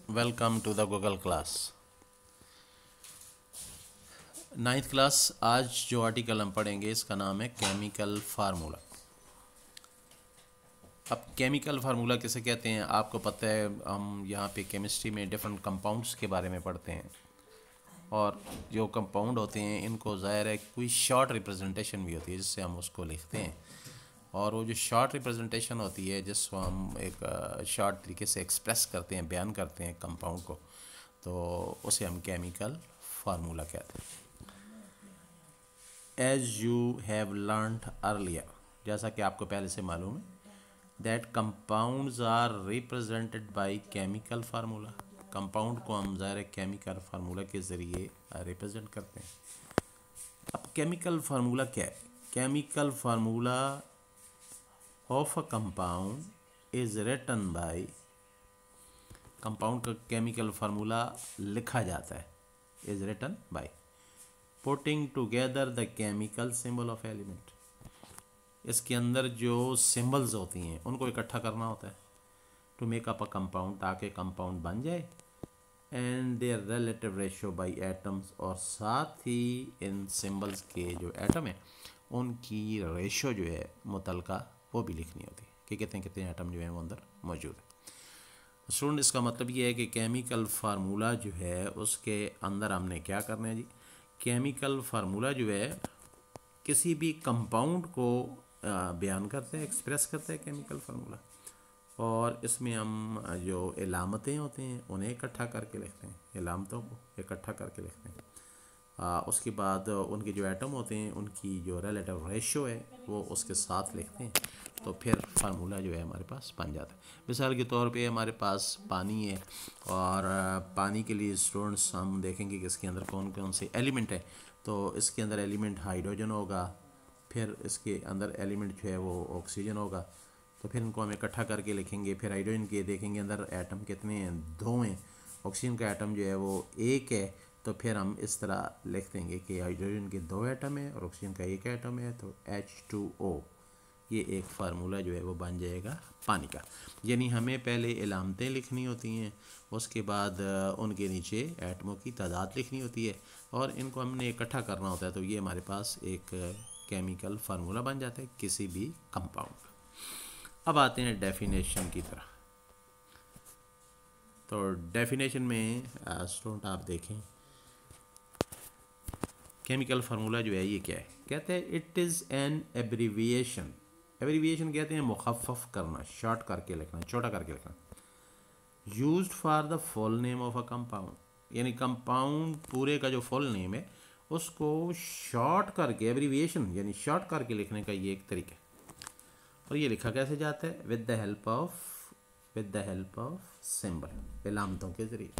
Welcome to the Google class. 9th class. आज जो article हम पढ़ेंगे इसका नाम है केमिकल फार्मूला। अब केमिकल फार्मूला किसे कहते हैं आपको पता है। हम यहाँ पे केमिस्ट्री में डिफरेंट कंपाउंड्स के बारे में पढ़ते हैं और जो कंपाउंड होते हैं इनको ज़ाहिर है कोई शॉर्ट रिप्रेजेंटेशन भी होती है जिससे हम उसको लिखते हैं, और वो जो शॉर्ट रिप्रेजेंटेशन होती है जिसको हम एक शॉर्ट तरीके से एक्सप्रेस करते हैं, बयान करते हैं कंपाउंड को, तो उसे हम केमिकल फार्मूला कहते हैं। As you have learned earlier, जैसा कि आपको पहले से मालूम है, that compounds are represented by chemical formula. Compound को हम ज़ाहिर केमिकल फार्मूला के ज़रिए रिप्रेजेंट करते हैं। अब केमिकल फार्मूला क्या है? Chemical formula of a compound is written by, compound का केमिकल फार्मूला लिखा जाता है, is written by putting together the chemical symbol of element. इसके अंदर जो सिंबल्स होती हैं उनको इकट्ठा करना होता है to make up a compound, ताकि कंपाउंड बन जाए, and their relative ratio by atoms, और साथ ही इन सिंबल्स के जो एटम है उनकी रेशियो जो है मुतलका वो भी लिखनी होती है कि कितने कितने एटम जो है वो अंदर मौजूद है। स्टूडेंट, इसका मतलब ये है कि केमिकल फार्मूला जो है उसके अंदर हमने क्या करना है जी, केमिकल फार्मूला जो है किसी भी कंपाउंड को बयान करते हैं, एक्सप्रेस करते हैं केमिकल फार्मूला, और इसमें हम जो इलामतें होते हैं उन्हें इकट्ठा करके लिखते हैं, इलामतों को इकट्ठा करके लिखते हैं। उसके बाद उनके जो एटम होते हैं उनकी जो रिलेटिव रेशियो है वो उसके साथ लिखते हैं, तो फिर फार्मूला जो है हमारे पास बन जाता है। मिसाल के तौर पे हमारे पास पानी है, और पानी के लिए स्टूडेंट्स हम देखेंगे कि इसके अंदर कौन कौन से एलिमेंट है। तो इसके अंदर एलिमेंट हाइड्रोजन होगा, फिर इसके अंदर एलिमेंट जो है वो ऑक्सीजन होगा, तो फिर इनको हम इकट्ठा करके लिखेंगे। फिर हाइड्रोजन के देखेंगे अंदर एटम कितने हैं, 2 हैं, ऑक्सीजन का एटम जो है वो 1 है, तो फिर हम इस तरह लिख देंगे कि हाइड्रोजन के 2 एटम है और ऑक्सीजन का 1 एटम है, तो H2O। ये एक फार्मूला जो है वो बन जाएगा पानी का। यानी हमें पहले इलामतें लिखनी होती हैं, उसके बाद उनके नीचे एटमों की तादाद लिखनी होती है, और इनको हमने इकट्ठा करना होता है, तो ये हमारे पास एक केमिकल फार्मूला बन जाता है किसी भी कंपाउंड का। अब आते हैं डेफिनेशन की तरफ। तो डेफिनेशन में स्टूडेंट आप देखें केमिकल फार्मूला जो है ये क्या है। कहते हैं it is an abbreviation. Abbreviation कहते हैं मुखफ़फ़ करना, शॉर्ट करके लिखना, छोटा करके लिखना। Used for the full name of a compound, यानी कंपाउंड पूरे का जो फुल नेम है उसको शॉर्ट करके, एब्रीविएशन यानी शॉर्ट करके लिखने का ये एक तरीका है। और ये लिखा कैसे जाता है? With the help of symbol, इलामतों के ज़रिए।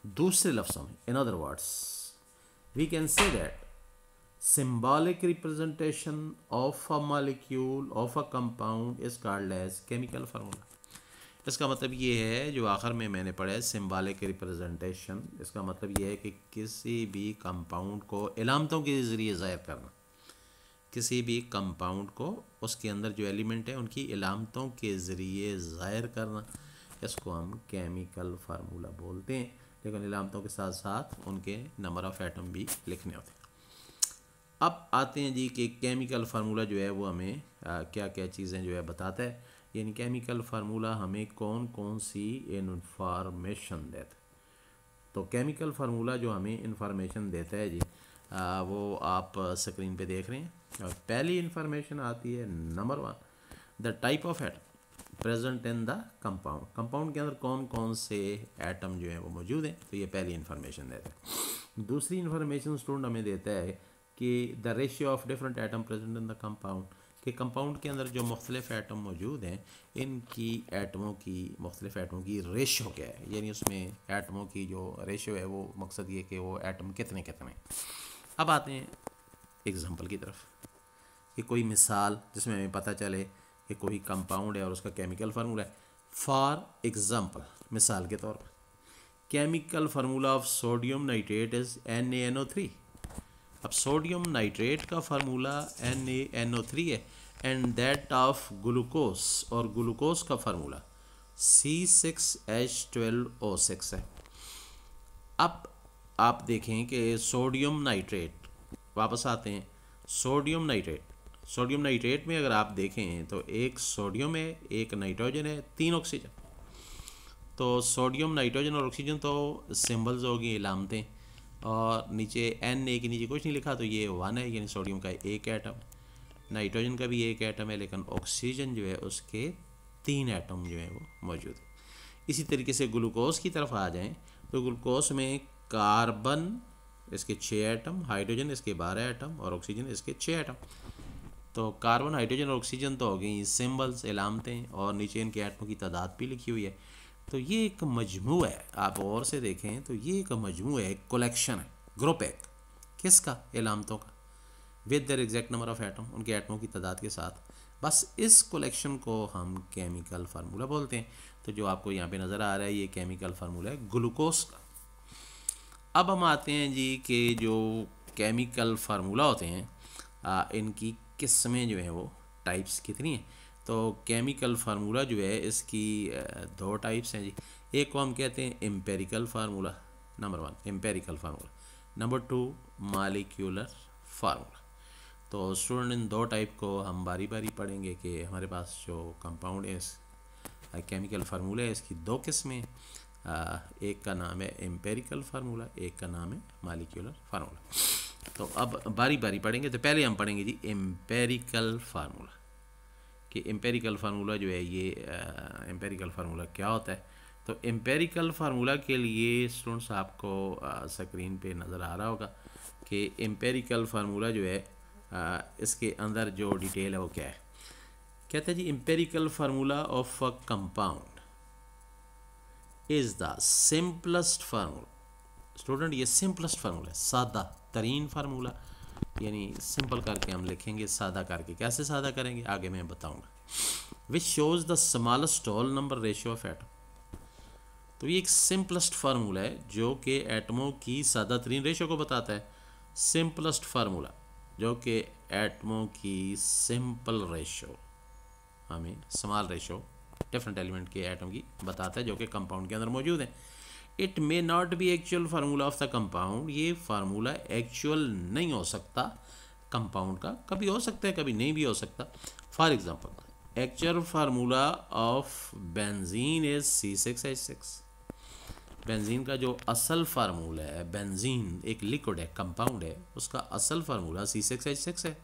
दूसरे लफ्ज़ों में, in other words, we can say that symbolic representation of a molecule of a compound is called as chemical formula। इसका मतलब ये है जो आखिर में मैंने पढ़ा है सिम्बॉलिक रिप्रेजेंटेशन, इसका मतलब ये है कि किसी भी कंपाउंड को इलामतों के ज़रिए ज़ाहिर करना, किसी भी कंपाउंड को उसके अंदर जो एलिमेंट है उनकी इलामतों के ज़रिए ज़ाहिर करना, इसको हम केमिकल फार्मूला बोलते हैं। लेकिन इलामतों के साथ साथ उनके नंबर ऑफ़ एटम भी लिखने होते हैं। अब आते हैं जी कि केमिकल फार्मूला जो है वो हमें क्या क्या चीज़ें जो है बताता है, यानी केमिकल फार्मूला हमें कौन कौन सी इन्फॉर्मेशन देता है। तो केमिकल फार्मूला जो हमें इन्फॉर्मेशन देता है जी, वो आप स्क्रीन पे देख रहे हैं। और पहली इन्फॉर्मेशन आती है number 1, the type of atom present in the compound. Compound के अंदर कौन कौन से एटम जो हैं वो मौजूद हैं, तो ये पहली इन्फॉर्मेशन देता है। दूसरी इन्फॉर्मेशन स्टूडेंट हमें देता है कि the ratio of different atom present in the compound, कि कंपाउंड के अंदर जो मुख्तलिफ एटम मौजूद हैं इनकी मुख्तलिफ एटमों की रेशियो क्या है, यानी उसमें एटमों की जो रेशियो है वो मकसद ये कि वो एटम कितने कितने। अब आते हैं एग्जांपल की तरफ, कि कोई मिसाल जिसमें हमें पता चले कि कोई कंपाउंड है और उसका केमिकल फार्मूला है। फॉर एग्जांपल, मिसाल के तौर पर, chemical formula of sodium nitrate is NaNO3। अब सोडियम नाइट्रेट का फार्मूला NaNO3 है, एंड दैट ऑफ ग्लूकोस, और ग्लूकोस का फार्मूला C6H12O6 है। अब आप देखें कि सोडियम नाइट्रेट, वापस आते हैं सोडियम नाइट्रेट। सोडियम नाइट्रेट में अगर आप देखें तो एक सोडियम है, एक नाइट्रोजन है, 3 ऑक्सीजन। तो सोडियम, नाइट्रोजन और ऑक्सीजन तो सिंबल्स होगी, इलामतें, और नीचे Na के नीचे कुछ नहीं लिखा, तो ये 1 है, यानी सोडियम का एक एटम। नाइट्रोजन का भी एक एटम है, लेकिन ऑक्सीजन जो है उसके 3 एटम जो है वो मौजूद है। इसी तरीके से ग्लूकोज की तरफ आ जाएं तो ग्लूकोज में कार्बन इसके 6 एटम, हाइड्रोजन इसके 12 एटम और ऑक्सीजन इसके 6 एटम। तो कार्बन, हाइड्रोजन और ऑक्सीजन तो हो गई सिंबल्स, इलामतें, और नीचे इनके एटमों की तादाद भी लिखी हुई है। तो ये एक मजमू है, आप और से देखें तो ये एक मजमू है, एक कलेक्शन है, ग्रुप है, किसका, इलामतों का, with their exact number of atom, उनके एटमों की तादाद के साथ। बस इस कलेक्शन को हम केमिकल फार्मूला बोलते हैं। तो जो आपको यहाँ पे नज़र आ रहा है ये केमिकल फार्मूला है ग्लूकोज का। अब हम आते हैं जी कि जो केमिकल फार्मूला होते हैं इनकी किस्में जो हैं वो टाइप्स कितनी हैं। तो केमिकल फार्मूला जो है इसकी 2 टाइप्स हैं जी। एक को हम कहते हैं empirical formula, number 1 empirical formula, number 2 molecular formula. तो स्टूडेंट इन 2 टाइप को हम बारी बारी पढ़ेंगे कि हमारे पास जो कंपाउंड है, केमिकल फार्मूला है, इसकी 2 किस्में, एक का नाम है एम्पेरिकल फार्मूला, एक का नाम है मॉलिक्यूलर फार्मूला। तो अब बारी बारी पढ़ेंगे। तो पहले हम पढ़ेंगे जी एम्पेरिकल फार्मूला, कि एम्पेरिकल फार्मूला जो है ये एम्पेरिकल फार्मूला क्या होता है। तो एम्पेरिकल फार्मूला के लिए स्टूडेंट्स आपको स्क्रीन पे नज़र आ रहा होगा कि एम्पेरिकल फार्मूला जो है इसके अंदर जो डिटेल है वो क्या है। कहते हैं जी empirical formula of a compound is the simplest formula. Student ये सिंपलेस्ट फार्मूला है, सादा तरीन फार्मूला, यानी सिंपल करके हम लिखेंगे, सादा करके। कैसे सादा करेंगे आगे मैं बताऊंगा। Which shows the smallest whole number ratio of atom. तो ये एक सिंपलेस्ट फार्मूला है जो कि एटमों की सादा तरीन रेशियो को बताता है। सिंपलेस्ट फार्मूला जो कि एटमों की सिंपल रेशियो, हमें स्मॉल रेशियो डिफरेंट एलिमेंट के एटम की बताता है जो कि कंपाउंड के अंदर मौजूद है। It may not be actual formula of the compound. ये फार्मूला एक्चुअल नहीं हो सकता कंपाउंड का, कभी हो सकता है कभी नहीं भी हो सकता। For example actual formula of benzene is C6H6। Benzene का जो असल फार्मूला है, बेंजीन एक लिक्विड है, कंपाउंड है, उसका असल फार्मूला C6H6 है।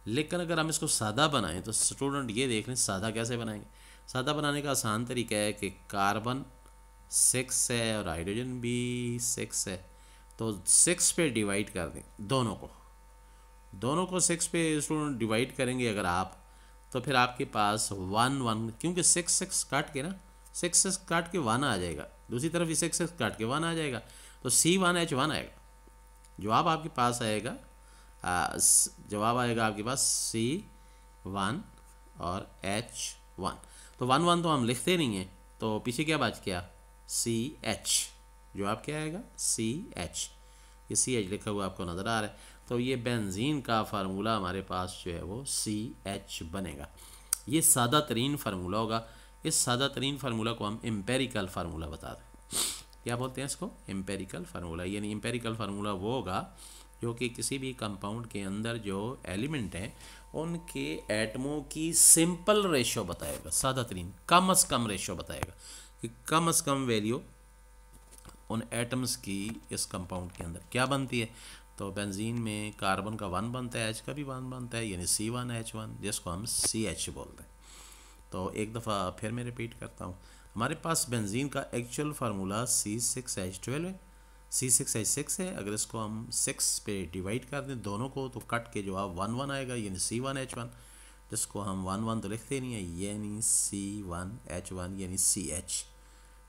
लेकिन अगर हम इसको सादा बनाएं तो स्टूडेंट ये देख लें सादा कैसे बनाएंगे। सादा बनाने का आसान तरीका है कि कार्बन 6 है और हाइड्रोजन भी 6 है, तो 6 पे डिवाइड कर दें दोनों को 6 पे स्टूडेंट डिवाइड करेंगे अगर आप, तो फिर आपके पास 1 1, क्योंकि 6 काट के ना 6 काट के 1 आ जाएगा, दूसरी तरफ भी 6 काट के 1 आ जाएगा, तो C1H1 आएगा। जवाब आपके पास आएगा जवाब आएगा आपके पास C1 और H1। तो 1 1 तो हम लिखते नहीं हैं, तो पीछे क्या बच गया CH। जवाब क्या आएगा CH। ये CH लिखा हुआ आपको नज़र आ रहा है। तो ये बेंजीन का फार्मूला हमारे पास जो है वो CH बनेगा। ये सादा तरीन फार्मूला होगा। इस सादा तरीन फार्मूला को हम एम्पेरिकल फार्मूला बताते हैं। क्या बोलते हैं इसको, एम्पेरिकल फार्मूला। यानी एम्पेरिकल फार्मूला वो होगा जो कि किसी भी कंपाउंड के अंदर जो एलिमेंट हैं उनके एटमों की सिंपल रेशियो बताएगा, सादा तरीन कम से कम रेशियो बताएगा कि कम से कम वैल्यू उन एटम्स की इस कंपाउंड के अंदर क्या बनती है। तो बेंजीन में कार्बन का 1 बनता है, H का भी 1 बनता है, यानी C1H1, जिसको हम CH बोलते हैं। तो एक दफ़ा फिर मैं रिपीट करता हूँ, हमारे पास बेंजीन का एक्चुअल फार्मूला C6H12 है, C6H6 है। अगर इसको हम 6 पे डिवाइड कर दें दोनों को, तो कट के जवाब 1 1 आएगा, यानी C1H1, जिसको हम 1 1 तो लिखते नहीं है, यानी C1H1 यानी CH।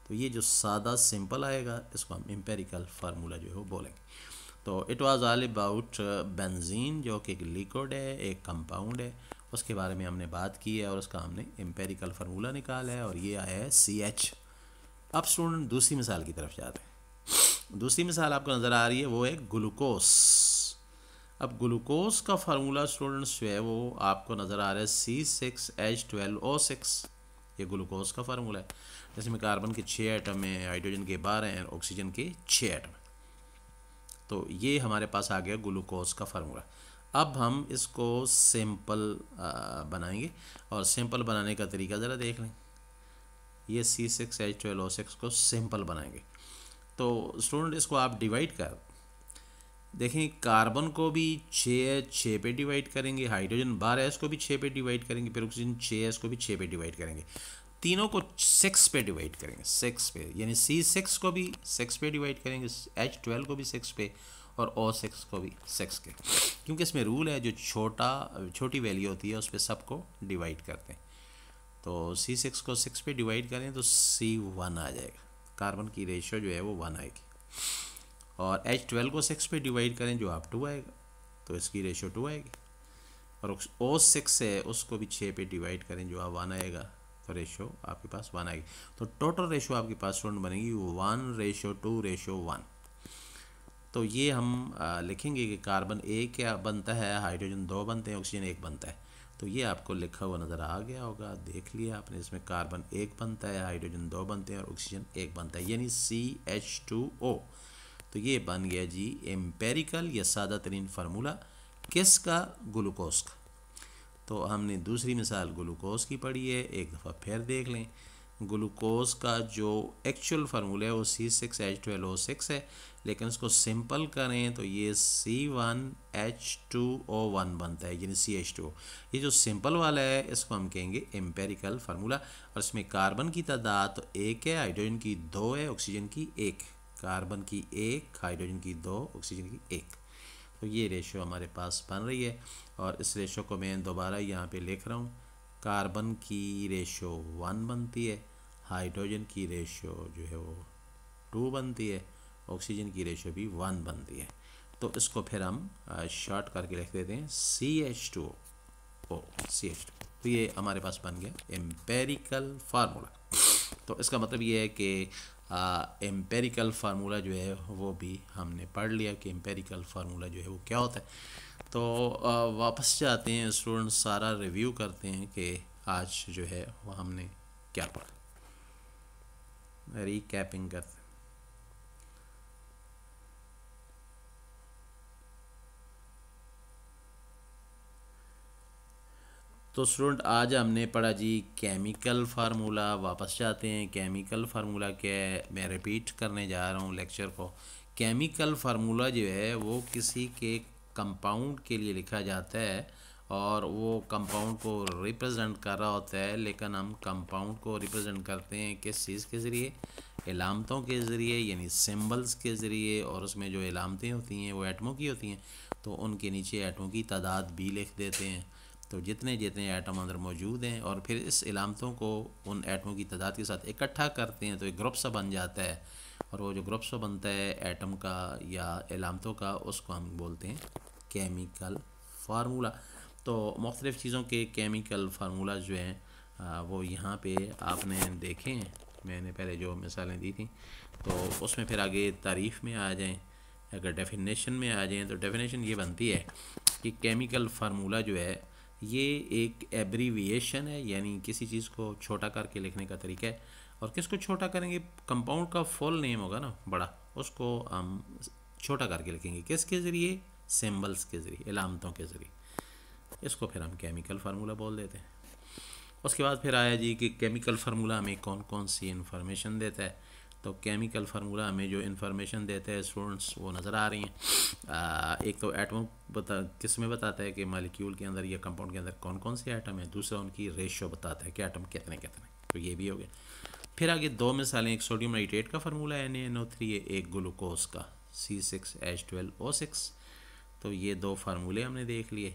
तो ये जो सादा सिंपल आएगा इसको हम एम्पेरिकल फार्मूला जो है वो बोलेंगे। तो it was all about benzene, जो कि एक लिक्विड है, एक कंपाउंड है, उसके बारे में हमने बात की है और उसका हमने एम्पेरिकल फार्मूला निकाला है और ये आया है CH। अब स्टूडेंट दूसरी मिसाल की तरफ जाते हैं। दूसरी मिसाल आपको नज़र आ रही है वो है ग्लूकोस। अब ग्लूकोस का फार्मूला स्टूडेंट्स जो है वो आपको नज़र आ रहा है C6H12O6। ये ग्लूकोज का फार्मूला है। जैसे में कार्बन के 6 एटम हैं, हाइड्रोजन के 12 हैं, ऑक्सीजन के 6 एटम हैं। तो ये हमारे पास आ गया ग्लूकोज का फार्मूला। अब हम इसको सिंपल बनाएंगे, और सिंपल बनाने का तरीका ज़रा देख लें। ये C6H12O6 को सिंपल बनाएंगे। तो स्टूडेंट इसको आप डिवाइड कर देखें, कार्बन को भी 6 पे डिवाइड करेंगे, हाइड्रोजन 12 है इसको भी 6 पे डिवाइड करेंगे, फिर ऑक्सीजन 6 है इसको भी 6 पे डिवाइड करेंगे। तीनों को 6 पे डिवाइड करेंगे, 6 पे, यानी C6 को भी 6 पे डिवाइड करेंगे, H12 को भी 6 पे, और O6 को भी 6 के, क्योंकि इसमें रूल है जो छोटी वैल्यू होती है उस पर सबको डिवाइड करते हैं। तो C6 को 6 पे डिवाइड करें तो C1 आ जाएगा, कार्बन की रेशो जो है वो 1 आएगी। और H12 को 6 पे डिवाइड करें जो आप 2 आएगा, तो इसकी रेशो 2 आएगी। और O6 है उसको भी 6 पे डिवाइड करें जो आप 1 आएगा, तो रेशो आपके पास 1 आएगी। तो टोटल रेशो आपके पास स्टूडेंट बनेगी 1:2:1। तो ये हम लिखेंगे कि कार्बन 1 क्या बनता है, हाइड्रोजन 2 बनते हैं, ऑक्सीजन 1 बनता है। तो ये आपको लिखा हुआ नज़र आ गया होगा, देख लिया आपने। इसमें कार्बन 1 बनता है, हाइड्रोजन 2 बनते हैं और ऑक्सीजन 1 बनता है, यानी CH2O। तो ये बन गया जी एम्पेरिकल या सादा तरीन फार्मूला किसका, ग्लूकोज का। तो हमने दूसरी मिसाल ग्लूकोज की पढ़ी है, एक दफ़ा फिर देख लें। ग्लूकोज का जो एक्चुअल फार्मूला है वो C6H12O6 है, लेकिन इसको सिंपल करें तो ये C1H2O1 बनता है, यानी CH2O। ये जो सिंपल वाला है इसको हम कहेंगे एम्पेरिकल फार्मूला। और इसमें कार्बन की तादाद तो 1 है, हाइड्रोजन की 2 है, ऑक्सीजन की 1। कार्बन की 1, हाइड्रोजन की 2, ऑक्सीजन की 1। तो ये रेशो हमारे पास बन रही है। और इस रेशो को मैं दोबारा यहाँ पे लिख रहा हूँ। कार्बन की रेशो 1 बनती है, हाइड्रोजन की रेशो जो है वो 2 बनती है, ऑक्सीजन की रेशो भी 1 बनती है। तो इसको फिर हम शॉर्ट करके लिख देते हैं CH2O, CH2। तो ये हमारे पास बन गया एम्पेरिकल फार्मूला। तो इसका मतलब ये है कि एम्पेरिकल फार्मूला जो है वो भी हमने पढ़ लिया कि एम्पेरिकल फार्मूला जो है वो क्या होता है। तो वापस जाते हैं स्टूडेंट, सारा रिव्यू करते हैं कि आज जो है वो हमने क्या पढ़ा, रीकैपिंग करते हैं। तो स्टूडेंट आज हमने पढ़ा जी केमिकल फार्मूला। वापस जाते हैं, केमिकल फार्मूला क्या है, मैं रिपीट करने जा रहा हूँ लेक्चर को। केमिकल फार्मूला जो है वो किसी के कंपाउंड के लिए लिखा जाता है, और वो कंपाउंड को रिप्रेजेंट कर रहा होता है, लेकिन हम कंपाउंड को रिप्रेजेंट करते हैं किस चीज़ के ज़रिए, इलामतों के ज़रिए, यानी सिंबल्स के ज़रिए। और उसमें जो इलामतें होती हैं वो एटमों की होती हैं, तो उनके नीचे एटमों की तादाद भी लिख देते हैं। तो जितने जितने एटम अंदर मौजूद हैं, और फिर इस इलामतों को उन एटमों की तादाद के साथ इकट्ठा करते हैं तो एक ग्रुप सा बन जाता है। और वो जो ग्रुप सा बनता है एटम का या इलामतों का, उसको हम बोलते हैं केमिकल फार्मूला। तो मुख्तलिफ़ चीज़ों के केमिकल फार्मूला जो हैं वो यहाँ पे आपने देखे हैं, मैंने पहले जो मिसालें दी थी। तो उसमें फिर आगे तारीफ़ में आ जाएं, अगर डेफिनेशन में आ जाएं तो डेफिनेशन ये बनती है कि केमिकल फार्मूला जो है ये एक एब्रीविएशन है, यानी किसी चीज़ को छोटा करके लिखने का तरीका है। और किसको छोटा करेंगे, कंपाउंड का फुल नेम होगा ना बड़ा, उसको हम छोटा करके लिखेंगे किसके ज़रिए, सिंबल्स के ज़रिए, इलामतों के ज़रिए। इसको फिर हम केमिकल फार्मूला बोल देते हैं। उसके बाद फिर आया जी कि केमिकल फार्मूला हमें कौन कौन सी इन्फॉर्मेशन देता है। तो केमिकल फार्मूला हमें जो इन्फॉर्मेशन देता है स्टूडेंट्स वो नज़र आ रही हैं। एक तो एटम किस में बताता है कि मालिक्यूल के अंदर या कंपाउंड के अंदर कौन कौन से एटम है, दूसरा उनकी रेशो बताता है कि एटम कितने कितने, तो ये भी हो गया। फिर आगे दो मिसालें, एक सोडियम नाइट्रेट का फार्मूला है NaNO3, एक ग्लूकोज का C6H12O6। तो ये दो फार्मूले हमने देख लिए।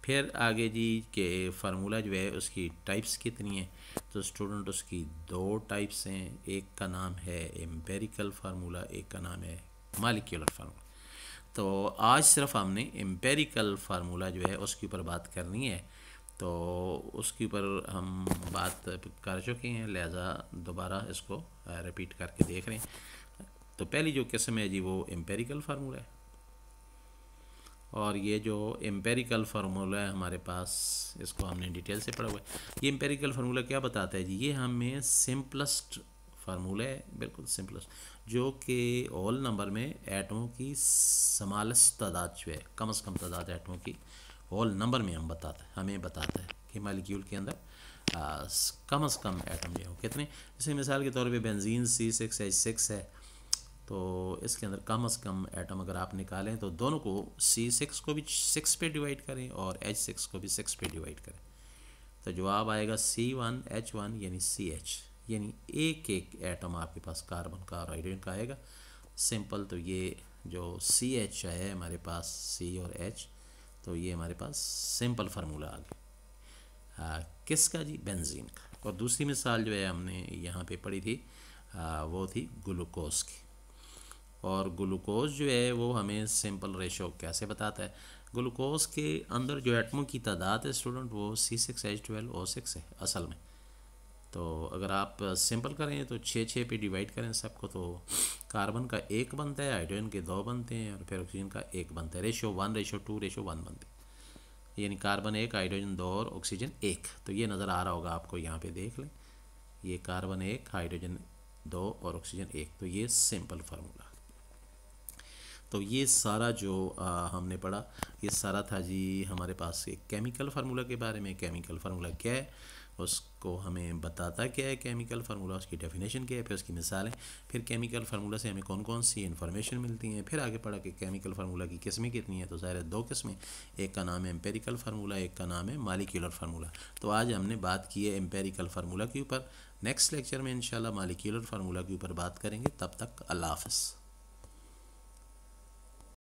फिर आगे जी के फार्मूला जो है उसकी टाइप्स कितनी हैं, तो स्टूडेंट उसकी दो टाइप्स हैं, एक का नाम है एम्पेरिकल फार्मूला, एक का नाम है मॉलिक्यूलर फार्मूला। तो आज सिर्फ हमने एम्पेरिकल फार्मूला जो है उसके ऊपर बात करनी है, तो उसके ऊपर हम बात कर चुके हैं, लिहाजा दोबारा इसको रिपीट करके देख रहे हैं। तो पहली जो किस्म है जी वो एम्पेरिकल फार्मूला है। और ये जो एम्पेरिकल फार्मूला है हमारे पास, इसको हमने डिटेल से पढ़ा हुआ है। ये एम्पेरिकल फार्मूला क्या बताता है जी? ये हमें सिंपलेस्ट फार्मूला है, बिल्कुल सिंपलेस्ट, जो कि होल नंबर में एटमों की स्मॉलेस्ट तादाद जो है, कम से कम तादाद एटमों की होल नंबर में हमें बताता है कि मालिक्यूल के अंदर कम से कम एटम जो है कितने। जैसे मिसाल के तौर पे बेंजीन C6H6 है, तो इसके अंदर कम से कम एटम अगर आप निकालें तो दोनों को C6 को भी 6 पे डिवाइड करें और H6 को भी 6 पे डिवाइड करें, तो जवाब आएगा C1H1 यानी CH, यानी एक एक एटम आपके पास कार्बन का और हाइड्रोजन का आएगा। सिंपल। तो ये जो CH है हमारे पास, C और H, तो ये हमारे पास सिंपल फार्मूला आ गया किसका जी? बेंजीन का। और दूसरी मिसाल जो है हमने यहाँ पे पढ़ी थी वो थी ग्लूकोज की। और ग्लूकोज जो है वो हमें सिंपल रेशो कैसे बताता है? ग्लूकोज के अंदर जो एटमों की तादाद है स्टूडेंट, वो C6H12O6 है असल में। तो अगर आप सिंपल करें तो 6 पे डिवाइड करें सबको, तो कार्बन का 1 बनता है, हाइड्रोजन के 2 बनते हैं और फिर ऑक्सीजन का 1 बनता है। रेशो 1:2:1 बनती है, यानी कार्बन 1, हाइड्रोजन 2 और ऑक्सीजन 1। तो ये नज़र आ रहा होगा आपको, यहाँ पे देख लें, ये कार्बन 1, हाइड्रोजन 2 और ऑक्सीजन 1। तो ये सिंपल फार्मूला। तो ये सारा जो हमने पढ़ा, ये सारा था जी हमारे पास एक केमिकल फार्मूला के बारे में। केमिकल फार्मूला क्या है, उसको हमें बताता क्या है केमिकल फार्मूला, उसकी डेफिनेशन क्या है, फिर उसकी मिसालें, फिर केमिकल फार्मूला से हमें कौन कौन सी इन्फॉर्मेशन मिलती हैं। फिर आगे पढ़ा कि केमिकल फार्मूला की किस्में कितनी हैं। तो ज़ाहिर है 2 किस्में, एक का नाम है एम्पेरिकल फार्मूला, एक का नाम है मालिक्यूलर फार्मूला। तो आज हमने बात की है एम्पेरिकल फार्मूला के ऊपर। नेक्स्ट लेक्चर में इंशाल्लाह मालिक्यूलर फार्मूला के ऊपर बात करेंगे। तब तक अल्लाह हाफ़िज़।